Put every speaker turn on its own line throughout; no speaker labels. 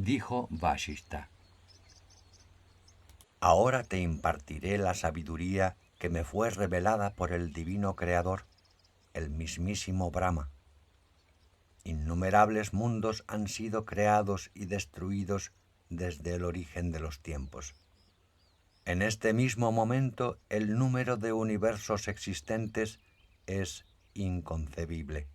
Dijo Vasishta:
Ahora te impartiré la sabiduría que me fue revelada por el divino Creador, el mismísimo Brahma. Innumerables mundos han sido creados y destruidos desde el origen de los tiempos. En este mismo momento, el número de universos existentes es inconcebible.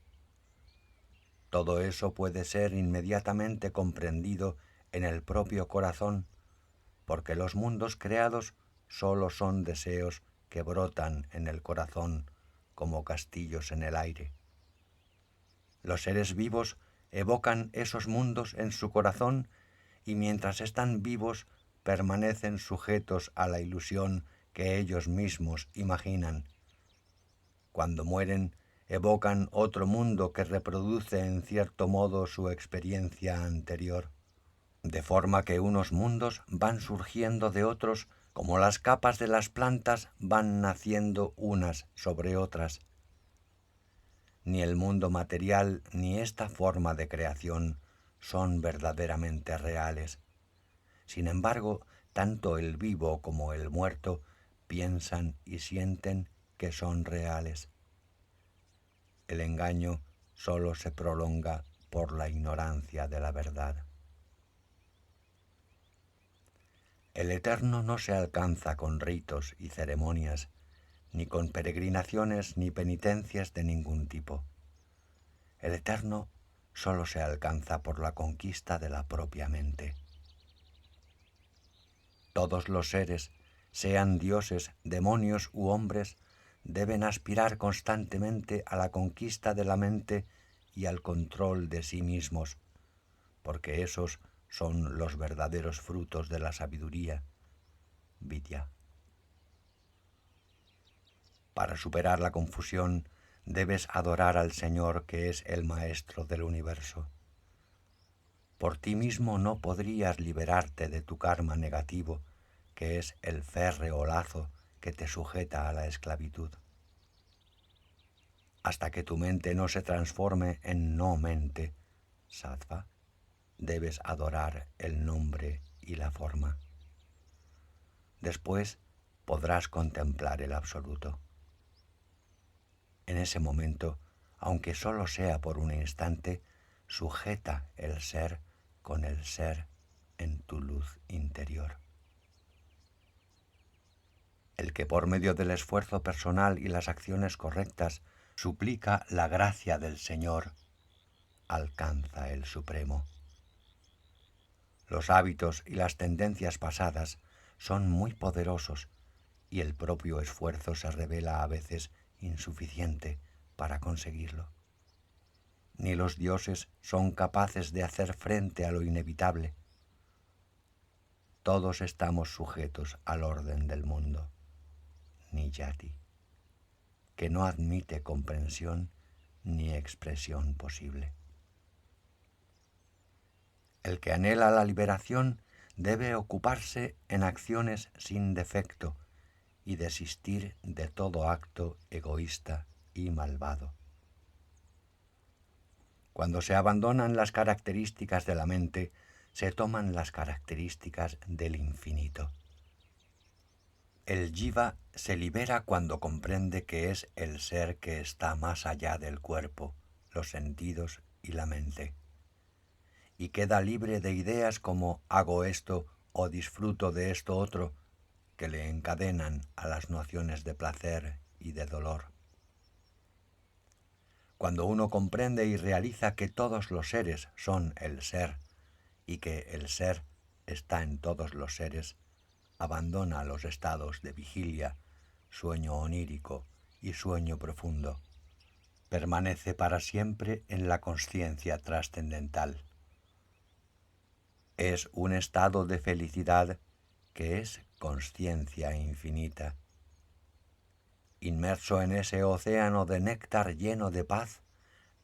Todo eso puede ser inmediatamente comprendido en el propio corazón, porque los mundos creados solo son deseos que brotan en el corazón como castillos en el aire. Los seres vivos evocan esos mundos en su corazón y mientras están vivos permanecen sujetos a la ilusión que ellos mismos imaginan. Cuando mueren, evocan otro mundo que reproduce en cierto modo su experiencia anterior, de forma que unos mundos van surgiendo de otros como las capas de las plantas van naciendo unas sobre otras. Ni el mundo material ni esta forma de creación son verdaderamente reales. Sin embargo, tanto el vivo como el muerto piensan y sienten que son reales. El engaño solo se prolonga por la ignorancia de la verdad. El Eterno no se alcanza con ritos y ceremonias, ni con peregrinaciones ni penitencias de ningún tipo. El Eterno solo se alcanza por la conquista de la propia mente. Todos los seres, sean dioses, demonios u hombres, deben aspirar constantemente a la conquista de la mente y al control de sí mismos, porque esos son los verdaderos frutos de la sabiduría, vidya. Para superar la confusión, debes adorar al Señor que es el Maestro del universo. Por ti mismo no podrías liberarte de tu karma negativo, que es el férreo lazo que te sujeta a la esclavitud. Hasta que tu mente no se transforme en no mente, sattva, debes adorar el nombre y la forma. Después podrás contemplar el absoluto. En ese momento, aunque solo sea por un instante, sujeta el ser con el ser en tu luz interior. El que por medio del esfuerzo personal y las acciones correctas suplica la gracia del Señor, alcanza el Supremo. Los hábitos y las tendencias pasadas son muy poderosos y el propio esfuerzo se revela a veces insuficiente para conseguirlo. Ni los dioses son capaces de hacer frente a lo inevitable. Todos estamos sujetos al orden del mundo, niyati, que no admite comprensión ni expresión posible. El que anhela la liberación debe ocuparse en acciones sin defecto y desistir de todo acto egoísta y malvado. Cuando se abandonan las características de la mente, se toman las características del infinito. El jiva se libera cuando comprende que es el ser que está más allá del cuerpo, los sentidos y la mente, y queda libre de ideas como hago esto o disfruto de esto otro, que le encadenan a las nociones de placer y de dolor. Cuando uno comprende y realiza que todos los seres son el ser y que el ser está en todos los seres, abandona los estados de vigilia, sueño onírico y sueño profundo. Permanece para siempre en la consciencia trascendental. Es un estado de felicidad que es consciencia infinita. Inmerso en ese océano de néctar lleno de paz,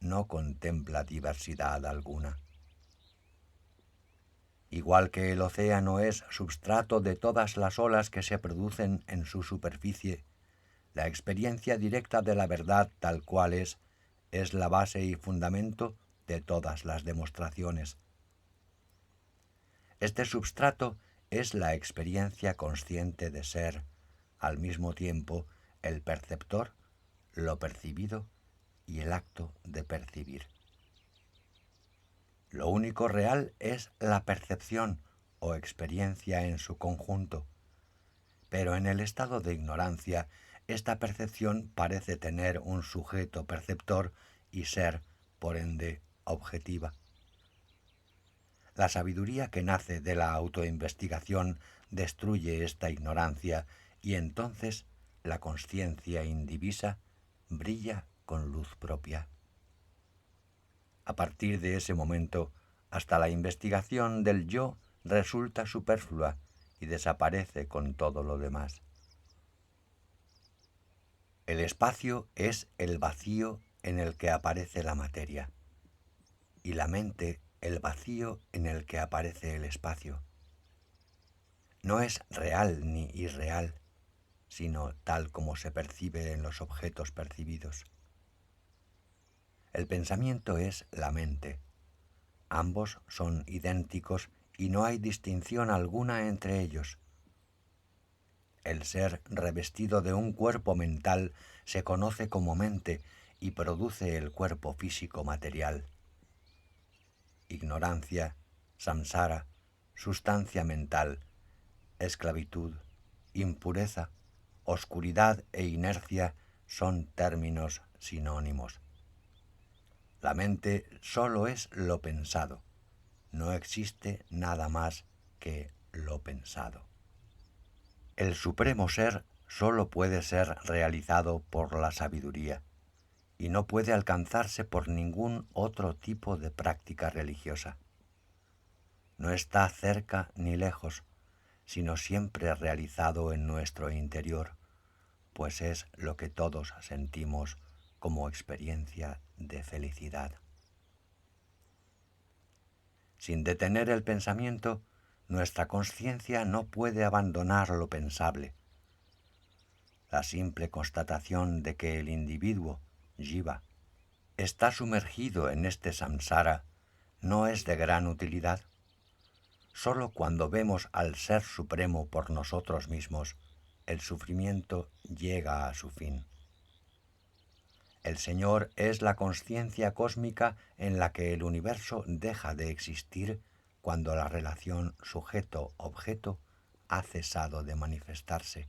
no contempla diversidad alguna. Igual que el océano es substrato de todas las olas que se producen en su superficie, la experiencia directa de la verdad tal cual es la base y fundamento de todas las demostraciones. Este substrato es la experiencia consciente de ser, al mismo tiempo, el perceptor, lo percibido y el acto de percibir. Lo único real es la percepción o experiencia en su conjunto, pero en el estado de ignorancia, esta percepción parece tener un sujeto perceptor y ser, por ende, objetiva. La sabiduría que nace de la autoinvestigación destruye esta ignorancia y entonces la consciencia indivisa brilla con luz propia. A partir de ese momento, hasta la investigación del yo resulta superflua y desaparece con todo lo demás. El espacio es el vacío en el que aparece la materia, y la mente el vacío en el que aparece el espacio. No es real ni irreal, sino tal como se percibe en los objetos percibidos. El pensamiento es la mente. Ambos son idénticos y no hay distinción alguna entre ellos. El ser revestido de un cuerpo mental se conoce como mente y produce el cuerpo físico material. Ignorancia, samsara, sustancia mental, esclavitud, impureza, oscuridad e inercia son términos sinónimos. La mente solo es lo pensado, no existe nada más que lo pensado. El supremo ser solo puede ser realizado por la sabiduría y no puede alcanzarse por ningún otro tipo de práctica religiosa. No está cerca ni lejos, sino siempre realizado en nuestro interior, pues es lo que todos sentimos como experiencia de felicidad. Sin detener el pensamiento, nuestra consciencia no puede abandonar lo pensable. La simple constatación de que el individuo, jiva, está sumergido en este samsara no es de gran utilidad. Solo cuando vemos al Ser Supremo por nosotros mismos, el sufrimiento llega a su fin. El Señor es la consciencia cósmica en la que el universo deja de existir cuando la relación sujeto-objeto ha cesado de manifestarse.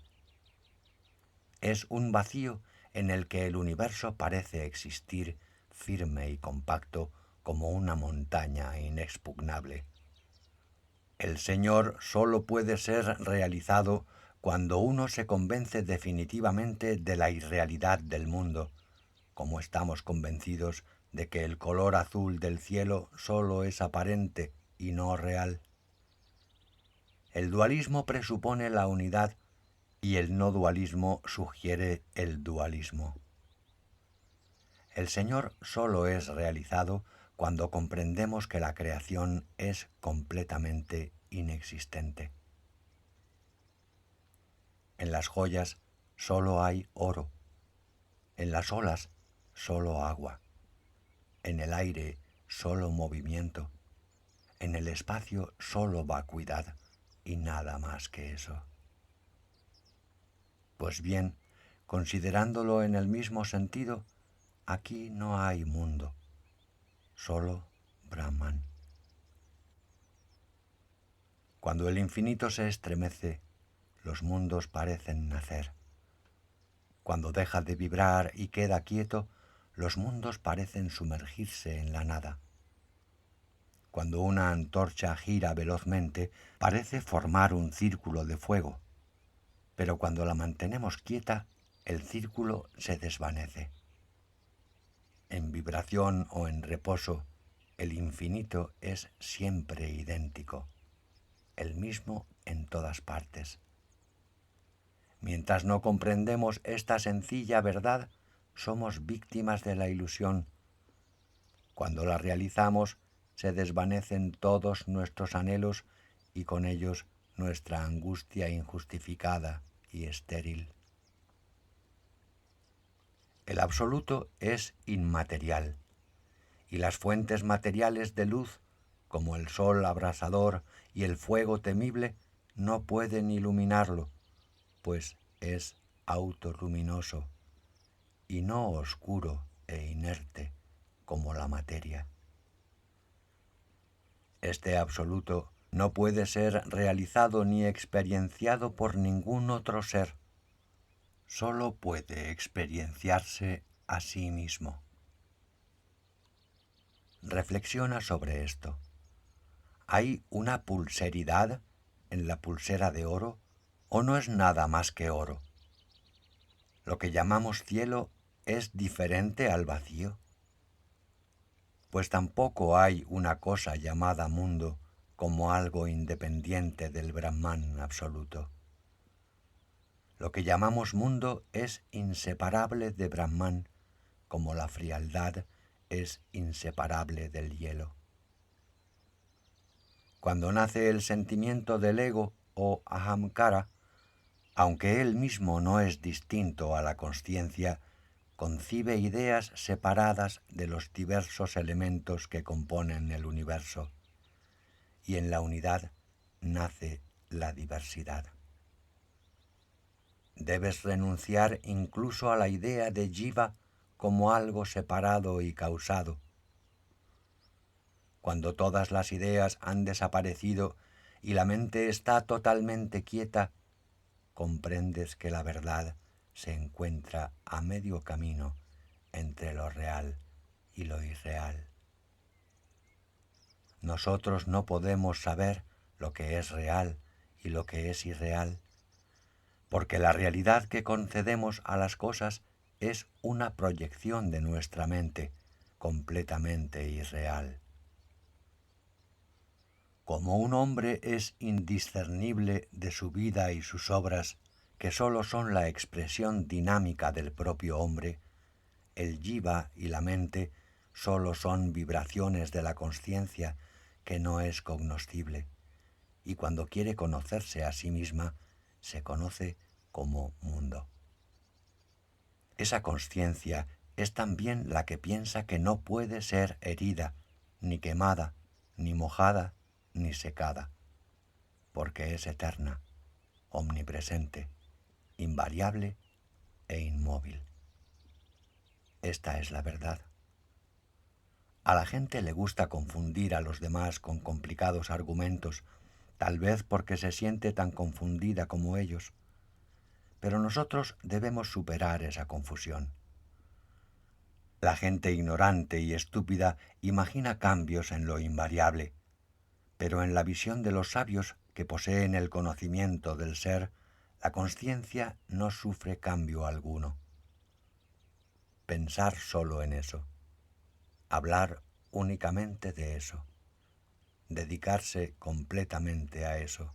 Es un vacío en el que el universo parece existir firme y compacto como una montaña inexpugnable. El Señor solo puede ser realizado cuando uno se convence definitivamente de la irrealidad del mundo, como estamos convencidos de que el color azul del cielo solo es aparente y no real. El dualismo presupone la unidad y el no dualismo sugiere el dualismo. El Señor solo es realizado cuando comprendemos que la creación es completamente inexistente. En las joyas solo hay oro, en las olas solo agua, en el aire solo movimiento, en el espacio solo vacuidad y nada más que eso. Pues bien, considerándolo en el mismo sentido, aquí no hay mundo, solo Brahman. Cuando el infinito se estremece, los mundos parecen nacer. Cuando deja de vibrar y queda quieto, los mundos parecen sumergirse en la nada. Cuando una antorcha gira velozmente, parece formar un círculo de fuego, pero cuando la mantenemos quieta, el círculo se desvanece. En vibración o en reposo, el infinito es siempre idéntico, el mismo en todas partes. Mientras no comprendemos esta sencilla verdad, somos víctimas de la ilusión. Cuando la realizamos, se desvanecen todos nuestros anhelos y con ellos nuestra angustia injustificada y estéril. El absoluto es inmaterial, y las fuentes materiales de luz como el sol abrasador y el fuego temible, no pueden iluminarlo, pues es autoluminoso y no oscuro e inerte como la materia. Este absoluto no puede ser realizado ni experienciado por ningún otro ser, solo puede experienciarse a sí mismo. Reflexiona sobre esto. ¿Hay una pulseridad en la pulsera de oro o no es nada más que oro? ¿Lo que llamamos cielo es diferente al vacío? Pues tampoco hay una cosa llamada mundo como algo independiente del Brahman absoluto. Lo que llamamos mundo es inseparable de Brahman, como la frialdad es inseparable del hielo. Cuando nace el sentimiento del ego o ahamkara, aunque él mismo no es distinto a la consciencia, concibe ideas separadas de los diversos elementos que componen el universo, y en la unidad nace la diversidad. Debes renunciar incluso a la idea de Jiva como algo separado y causado. Cuando todas las ideas han desaparecido y la mente está totalmente quieta, comprendes que la verdad se encuentra a medio camino entre lo real y lo irreal. Nosotros no podemos saber lo que es real y lo que es irreal, porque la realidad que concedemos a las cosas es una proyección de nuestra mente, completamente irreal. Como un hombre es indiscernible de su vida y sus obras, que sólo son la expresión dinámica del propio hombre, el jiva y la mente sólo son vibraciones de la consciencia que no es cognoscible, y cuando quiere conocerse a sí misma, se conoce como mundo. Esa consciencia es también la que piensa que no puede ser herida, ni quemada, ni mojada, ni secada, porque es eterna, omnipresente, invariable e inmóvil. Esta es la verdad. A la gente le gusta confundir a los demás con complicados argumentos, tal vez porque se siente tan confundida como ellos. Pero nosotros debemos superar esa confusión. La gente ignorante y estúpida imagina cambios en lo invariable, pero en la visión de los sabios que poseen el conocimiento del ser, la consciencia no sufre cambio alguno. Pensar solo en eso, hablar únicamente de eso, dedicarse completamente a eso.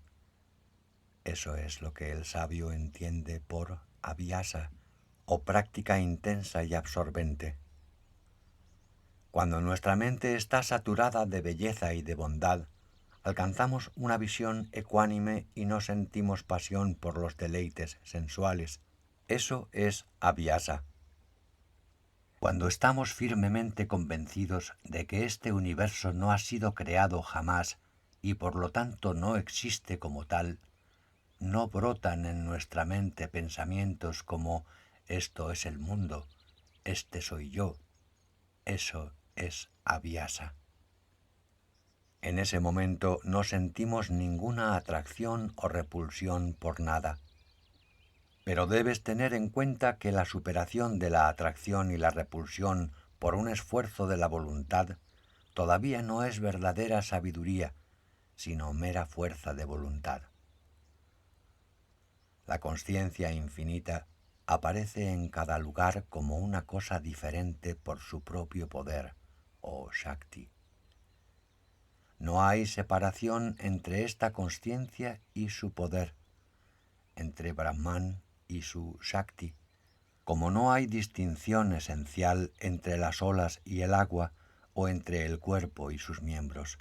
Eso es lo que el sabio entiende por abhyasa o práctica intensa y absorbente. Cuando nuestra mente está saturada de belleza y de bondad, alcanzamos una visión ecuánime y no sentimos pasión por los deleites sensuales. Eso es abhyasa. Cuando estamos firmemente convencidos de que este universo no ha sido creado jamás y por lo tanto no existe como tal, no brotan en nuestra mente pensamientos como esto es el mundo, este soy yo. Eso es abhyasa. En ese momento no sentimos ninguna atracción o repulsión por nada. Pero debes tener en cuenta que la superación de la atracción y la repulsión por un esfuerzo de la voluntad todavía no es verdadera sabiduría, sino mera fuerza de voluntad. La consciencia infinita aparece en cada lugar como una cosa diferente por su propio poder, o Shakti. No hay separación entre esta consciencia y su poder, entre Brahman y su Shakti, como no hay distinción esencial entre las olas y el agua o entre el cuerpo y sus miembros.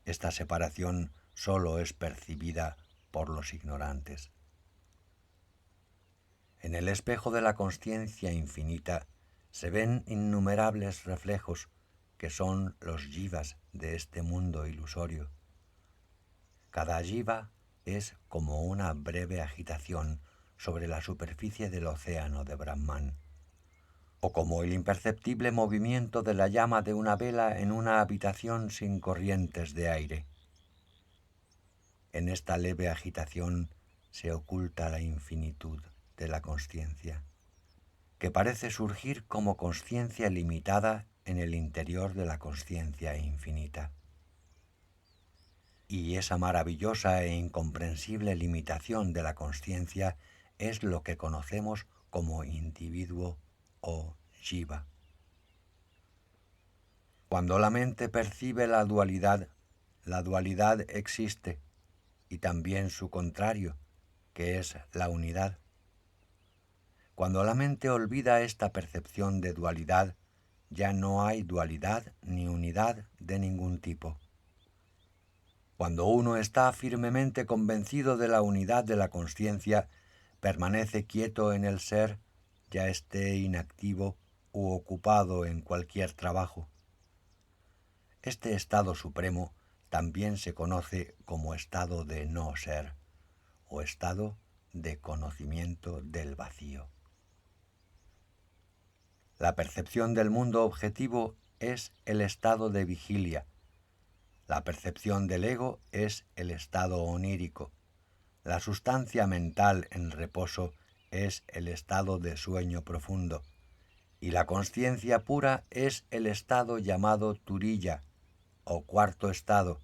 Esta separación sólo es percibida por los ignorantes. En el espejo de la consciencia infinita se ven innumerables reflejos que son los jivas de este mundo ilusorio. Cada jiva es como una breve agitación sobre la superficie del océano de Brahman, o como el imperceptible movimiento de la llama de una vela en una habitación sin corrientes de aire. En esta leve agitación se oculta la infinitud de la consciencia, que parece surgir como consciencia limitada en el interior de la consciencia infinita. Y esa maravillosa e incomprensible limitación de la consciencia es lo que conocemos como individuo o jiva. Cuando la mente percibe la dualidad existe, y también su contrario, que es la unidad. Cuando la mente olvida esta percepción de dualidad, ya no hay dualidad ni unidad de ningún tipo. Cuando uno está firmemente convencido de la unidad de la consciencia, permanece quieto en el ser, ya esté inactivo u ocupado en cualquier trabajo. Este estado supremo también se conoce como estado de no ser, o estado de conocimiento del vacío. La percepción del mundo objetivo es el estado de vigilia. La percepción del ego es el estado onírico. La sustancia mental en reposo es el estado de sueño profundo. Y la consciencia pura es el estado llamado turiya, o cuarto estado,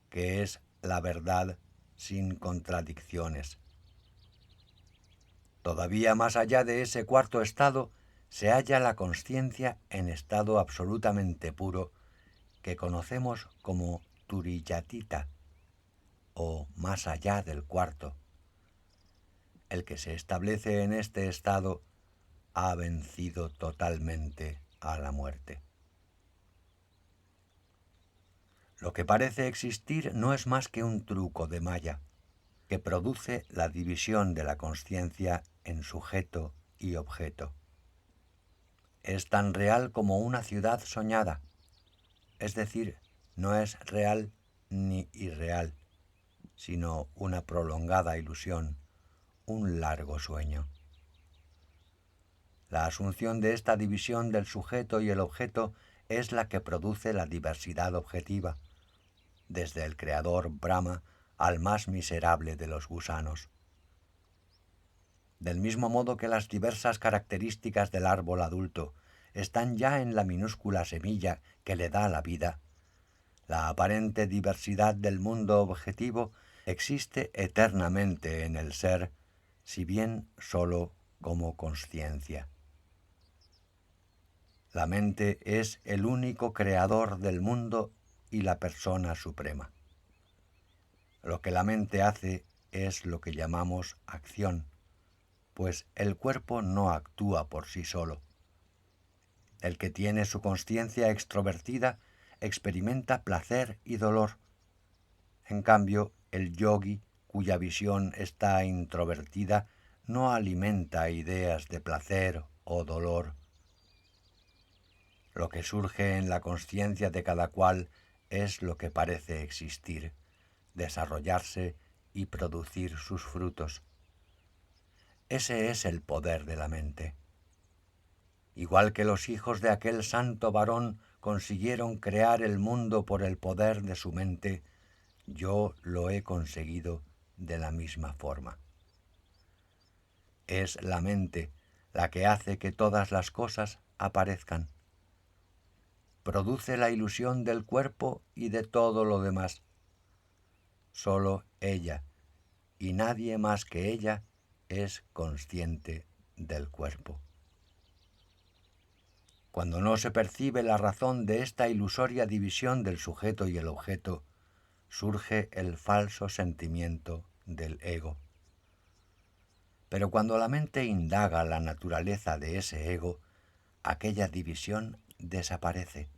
que es la verdad sin contradicciones. Todavía más allá de ese cuarto estado se halla la consciencia en estado absolutamente puro, que conocemos como turiyatita, o más allá del cuarto. El que se establece en este estado ha vencido totalmente a la muerte. Lo que parece existir no es más que un truco de Maya, que produce la división de la consciencia en sujeto y objeto. Es tan real como una ciudad soñada, es decir, no es real ni irreal, sino una prolongada ilusión, un largo sueño. La asunción de esta división del sujeto y el objeto es la que produce la diversidad objetiva, desde el creador Brahma al más miserable de los gusanos. Del mismo modo que las diversas características del árbol adulto están ya en la minúscula semilla que le da la vida, la aparente diversidad del mundo objetivo existe eternamente en el ser, si bien sólo como consciencia. La mente es el único creador del mundo y la persona suprema. Lo que la mente hace es lo que llamamos acción, pues el cuerpo no actúa por sí solo. El que tiene su consciencia extrovertida experimenta placer y dolor. En cambio, el yogi, cuya visión está introvertida, no alimenta ideas de placer o dolor. Lo que surge en la consciencia de cada cual es lo que parece existir, desarrollarse y producir sus frutos. Ese es el poder de la mente. Igual que los hijos de aquel santo varón consiguieron crear el mundo por el poder de su mente, yo lo he conseguido de la misma forma. Es la mente la que hace que todas las cosas aparezcan. Produce la ilusión del cuerpo y de todo lo demás. Solo ella, y nadie más que ella, es consciente del cuerpo. Cuando no se percibe la razón de esta ilusoria división del sujeto y el objeto, surge el falso sentimiento del ego. Pero cuando la mente indaga la naturaleza de ese ego, aquella división desaparece.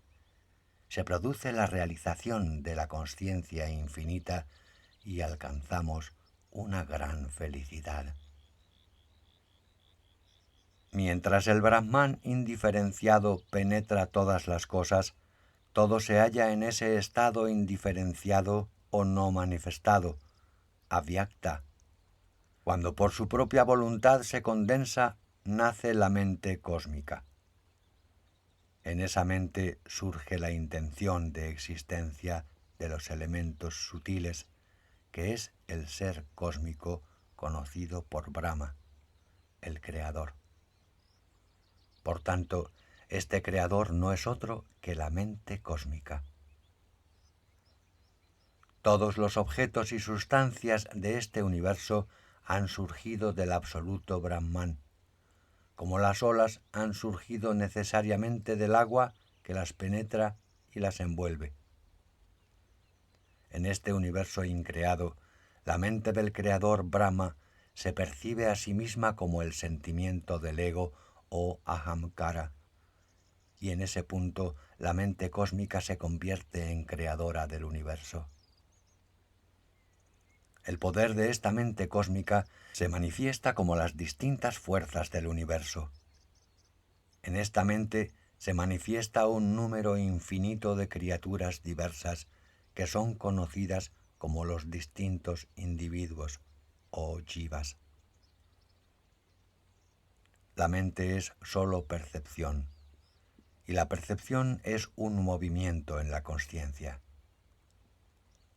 Se produce la realización de la consciencia infinita y alcanzamos una gran felicidad. Mientras el Brahman indiferenciado penetra todas las cosas, Todo se halla en ese estado indiferenciado o no manifestado, avyakta. Cuando por su propia voluntad se condensa, nace la mente cósmica. En esa mente surge la intención de existencia de los elementos sutiles, que es el ser cósmico conocido por Brahma, el creador. Por tanto, este creador no es otro que la mente cósmica. Todos los objetos y sustancias de este universo han surgido del absoluto Brahman, como las olas han surgido necesariamente del agua que las penetra y las envuelve. En este universo increado, la mente del creador Brahma se percibe a sí misma como el sentimiento del ego o ahamkara, y en ese punto la mente cósmica se convierte en creadora del universo. El poder de esta mente cósmica se manifiesta como las distintas fuerzas del universo. En esta mente se manifiesta un número infinito de criaturas diversas que son conocidas como los distintos individuos o jivas. La mente es sólo percepción, y la percepción es un movimiento en la consciencia.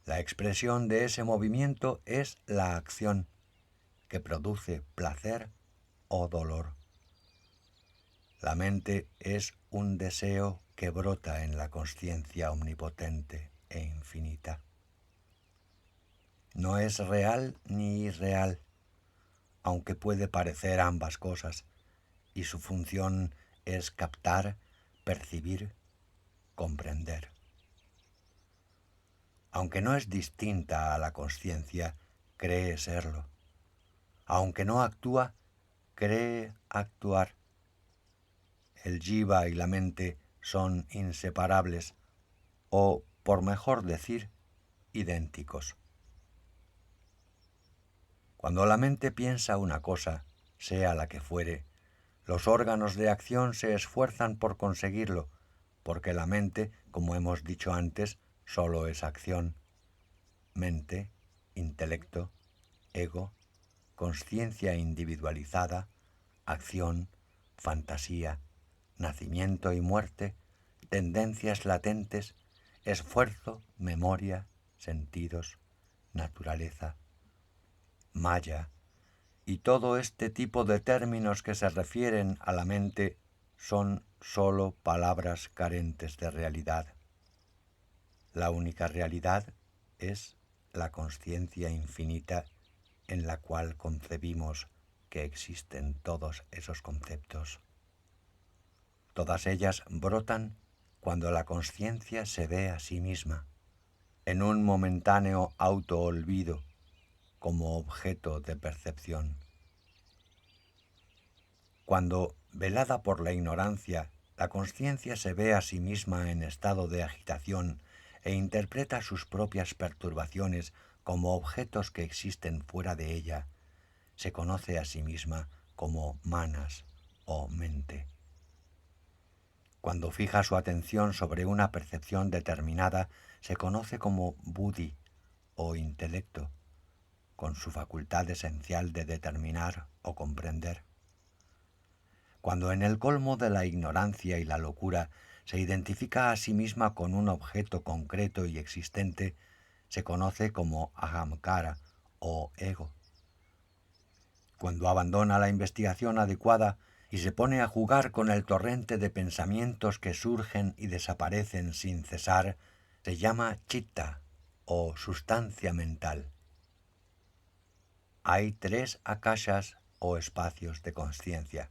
La expresión de ese movimiento es la acción, que produce placer o dolor. La mente es un deseo que brota en la consciencia omnipotente e infinita. No es real ni irreal, aunque puede parecer ambas cosas, y su función es captar, percibir, comprender. Aunque no es distinta a la consciencia, cree serlo. Aunque no actúa, cree actuar. El jiva y la mente son inseparables, o, por mejor decir, idénticos. Cuando la mente piensa una cosa, sea la que fuere, los órganos de acción se esfuerzan por conseguirlo, porque la mente, como hemos dicho antes, solo es acción. Mente, intelecto, ego, consciencia individualizada, acción, fantasía, nacimiento y muerte, tendencias latentes, esfuerzo, memoria, sentidos, naturaleza, maya, y todo este tipo de términos que se refieren a la mente son sólo palabras carentes de realidad. La única realidad es la consciencia infinita en la cual concebimos que existen todos esos conceptos. Todas ellas brotan cuando la consciencia se ve a sí misma, en un momentáneo auto-olvido, como objeto de percepción. Cuando, velada por la ignorancia, la consciencia se ve a sí misma en estado de agitación e interpreta sus propias perturbaciones como objetos que existen fuera de ella, se conoce a sí misma como manas o mente. Cuando fija su atención sobre una percepción determinada, se conoce como buddhi o intelecto, con su facultad esencial de determinar o comprender. Cuando en el colmo de la ignorancia y la locura se identifica a sí misma con un objeto concreto y existente, se conoce como ahamkara o ego. Cuando abandona la investigación adecuada y se pone a jugar con el torrente de pensamientos que surgen y desaparecen sin cesar, se llama chitta o sustancia mental. Hay 3 akashas o espacios de consciencia.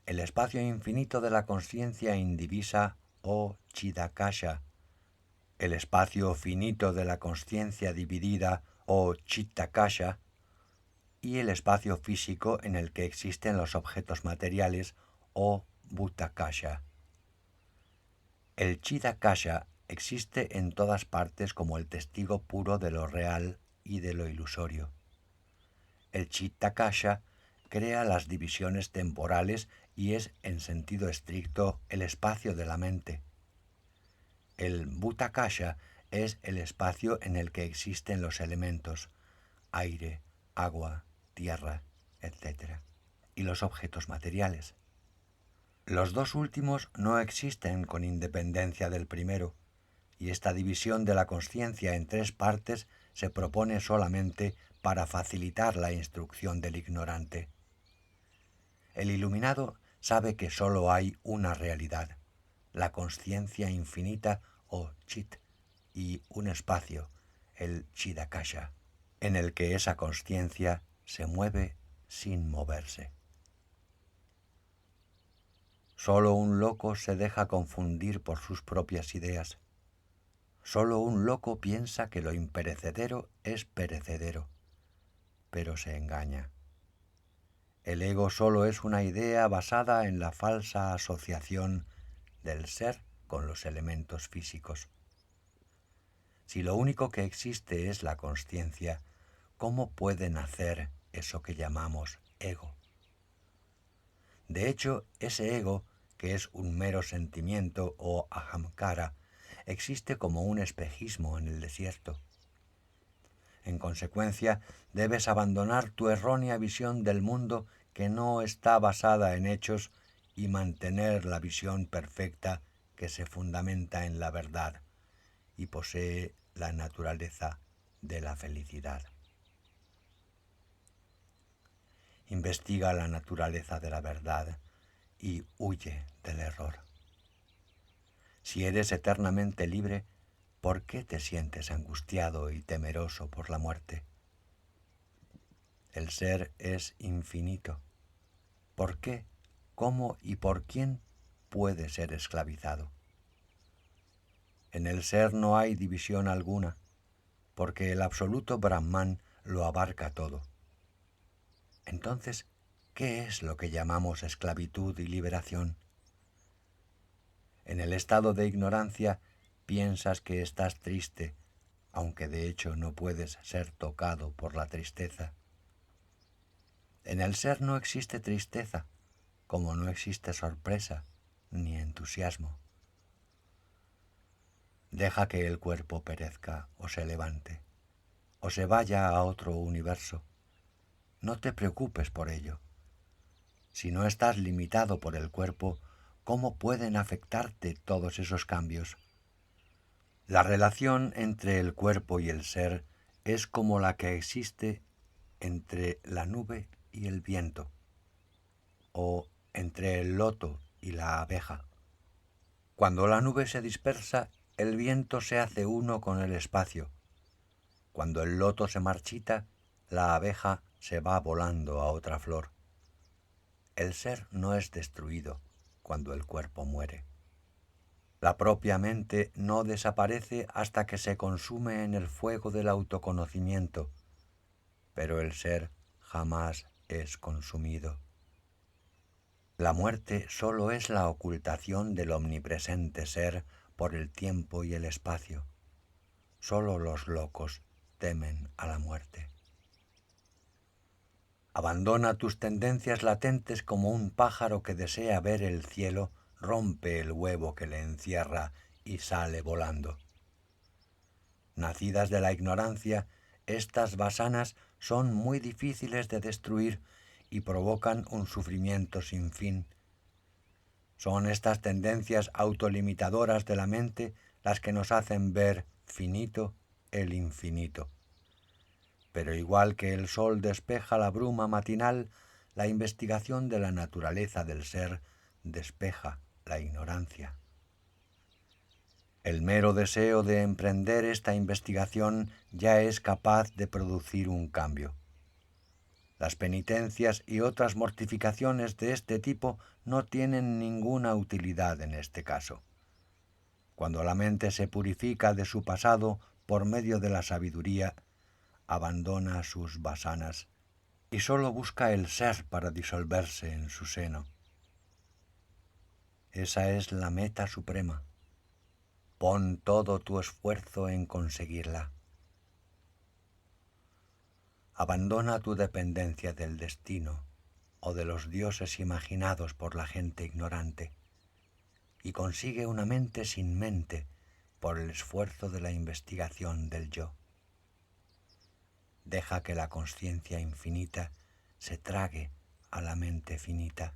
El espacio infinito de la consciencia indivisa o chidakasha, el espacio finito de la consciencia dividida o chittakasha, y el espacio físico en el que existen los objetos materiales o bhutakasha. El chidakasha existe en todas partes como el testigo puro de lo real y de lo ilusorio. El chittakasha crea las divisiones temporales y es, en sentido estricto, el espacio de la mente. El Bhutakasha es el espacio en el que existen los elementos, aire, agua, tierra, etc., y los objetos materiales. Los dos últimos no existen con independencia del primero, y esta división de la consciencia en tres partes se propone solamente para facilitar la instrucción del ignorante. El iluminado sabe que sólo hay una realidad, la consciencia infinita o chit, y un espacio, el chidakasha, en el que esa consciencia se mueve sin moverse. Solo un loco se deja confundir por sus propias ideas. Solo un loco piensa que lo imperecedero es perecedero, pero se engaña. El ego solo es una idea basada en la falsa asociación del ser con los elementos físicos. Si lo único que existe es la consciencia, ¿cómo puede nacer eso que llamamos ego? De hecho, ese ego, que es un mero sentimiento o ahamkara, existe como un espejismo en el desierto. En consecuencia, debes abandonar tu errónea visión del mundo que no está basada en hechos y mantener la visión perfecta que se fundamenta en la verdad y posee la naturaleza de la felicidad. Investiga la naturaleza de la verdad y huye del error. Si eres eternamente libre, ¿por qué te sientes angustiado y temeroso por la muerte? El ser es infinito. ¿Por qué, cómo y por quién puede ser esclavizado? En el ser no hay división alguna, porque el absoluto Brahman lo abarca todo. Entonces, ¿qué es lo que llamamos esclavitud y liberación? En el estado de ignorancia piensas que estás triste, aunque de hecho no puedes ser tocado por la tristeza. En el ser no existe tristeza, como no existe sorpresa ni entusiasmo. Deja que el cuerpo perezca o se levante, o se vaya a otro universo. No te preocupes por ello. Si no estás limitado por el cuerpo, ¿cómo pueden afectarte todos esos cambios? La relación entre el cuerpo y el ser es como la que existe entre la nube y el viento, o entre el loto y la abeja. Cuando la nube se dispersa, el viento se hace uno con el espacio. Cuando el loto se marchita, la abeja se va volando a otra flor. El ser no es destruido cuando el cuerpo muere. La propia mente no desaparece hasta que se consume en el fuego del autoconocimiento, pero el ser jamás es consumido. La muerte solo es la ocultación del omnipresente ser por el tiempo y el espacio. Solo los locos temen a la muerte. Abandona tus tendencias latentes como un pájaro que desea ver el cielo, rompe el huevo que le encierra y sale volando. Nacidas de la ignorancia, estas vasanas son muy difíciles de destruir y provocan un sufrimiento sin fin. Son estas tendencias autolimitadoras de la mente las que nos hacen ver finito el infinito. Pero igual que el sol despeja la bruma matinal, la investigación de la naturaleza del ser despeja la ignorancia. El mero deseo de emprender esta investigación ya es capaz de producir un cambio. Las penitencias y otras mortificaciones de este tipo no tienen ninguna utilidad en este caso. Cuando la mente se purifica de su pasado por medio de la sabiduría, abandona sus vasanas y sólo busca el ser para disolverse en su seno. Esa es la meta suprema. Pon todo tu esfuerzo en conseguirla. Abandona tu dependencia del destino o de los dioses imaginados por la gente ignorante y consigue una mente sin mente por el esfuerzo de la investigación del yo. Deja que la consciencia infinita se trague a la mente finita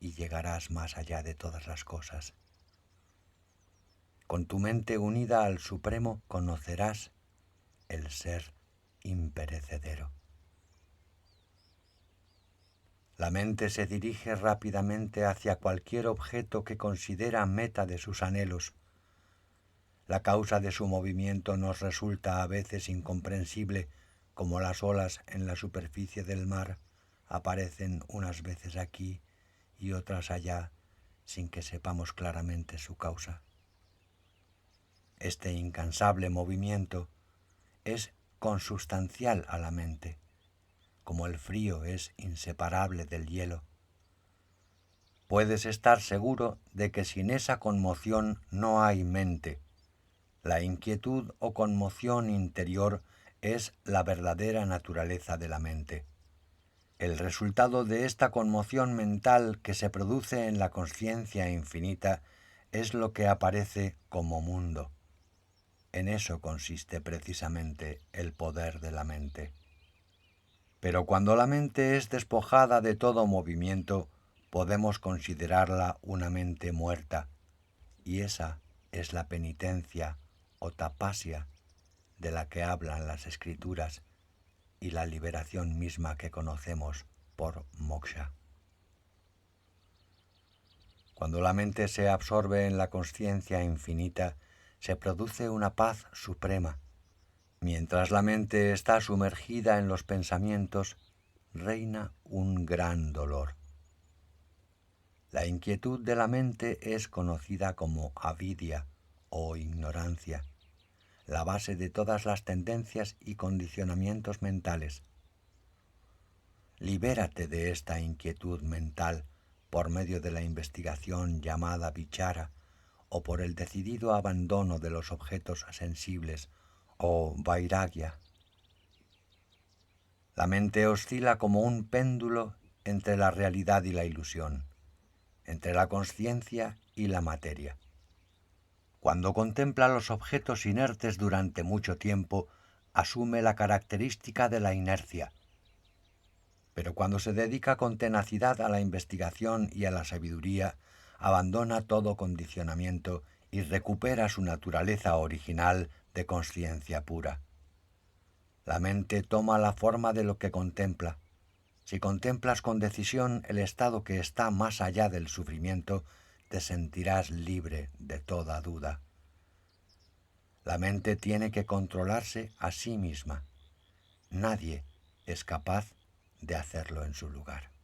y llegarás más allá de todas las cosas. Con tu mente unida al Supremo conocerás el ser imperecedero. La mente se dirige rápidamente hacia cualquier objeto que considera meta de sus anhelos. La causa de su movimiento nos resulta a veces incomprensible, como las olas en la superficie del mar aparecen unas veces aquí y otras allá sin que sepamos claramente su causa. Este incansable movimiento es consustancial a la mente, como el frío es inseparable del hielo. Puedes estar seguro de que sin esa conmoción no hay mente. La inquietud o conmoción interior es la verdadera naturaleza de la mente. El resultado de esta conmoción mental que se produce en la consciencia infinita es lo que aparece como mundo. En eso consiste precisamente el poder de la mente. Pero cuando la mente es despojada de todo movimiento, podemos considerarla una mente muerta, y esa es la penitencia o tapasia de la que hablan las Escrituras y la liberación misma que conocemos por moksha. Cuando la mente se absorbe en la consciencia infinita, se produce una paz suprema. Mientras la mente está sumergida en los pensamientos, reina un gran dolor. La inquietud de la mente es conocida como avidya o ignorancia, la base de todas las tendencias y condicionamientos mentales. Libérate de esta inquietud mental por medio de la investigación llamada vichara o por el decidido abandono de los objetos sensibles o vairagya. La mente oscila como un péndulo entre la realidad y la ilusión, entre la consciencia y la materia. Cuando contempla los objetos inertes durante mucho tiempo, asume la característica de la inercia. Pero cuando se dedica con tenacidad a la investigación y a la sabiduría, abandona todo condicionamiento y recupera su naturaleza original de consciencia pura. La mente toma la forma de lo que contempla. Si contemplas con decisión el estado que está más allá del sufrimiento, te sentirás libre de toda duda. La mente tiene que controlarse a sí misma. Nadie es capaz de hacerlo en su lugar.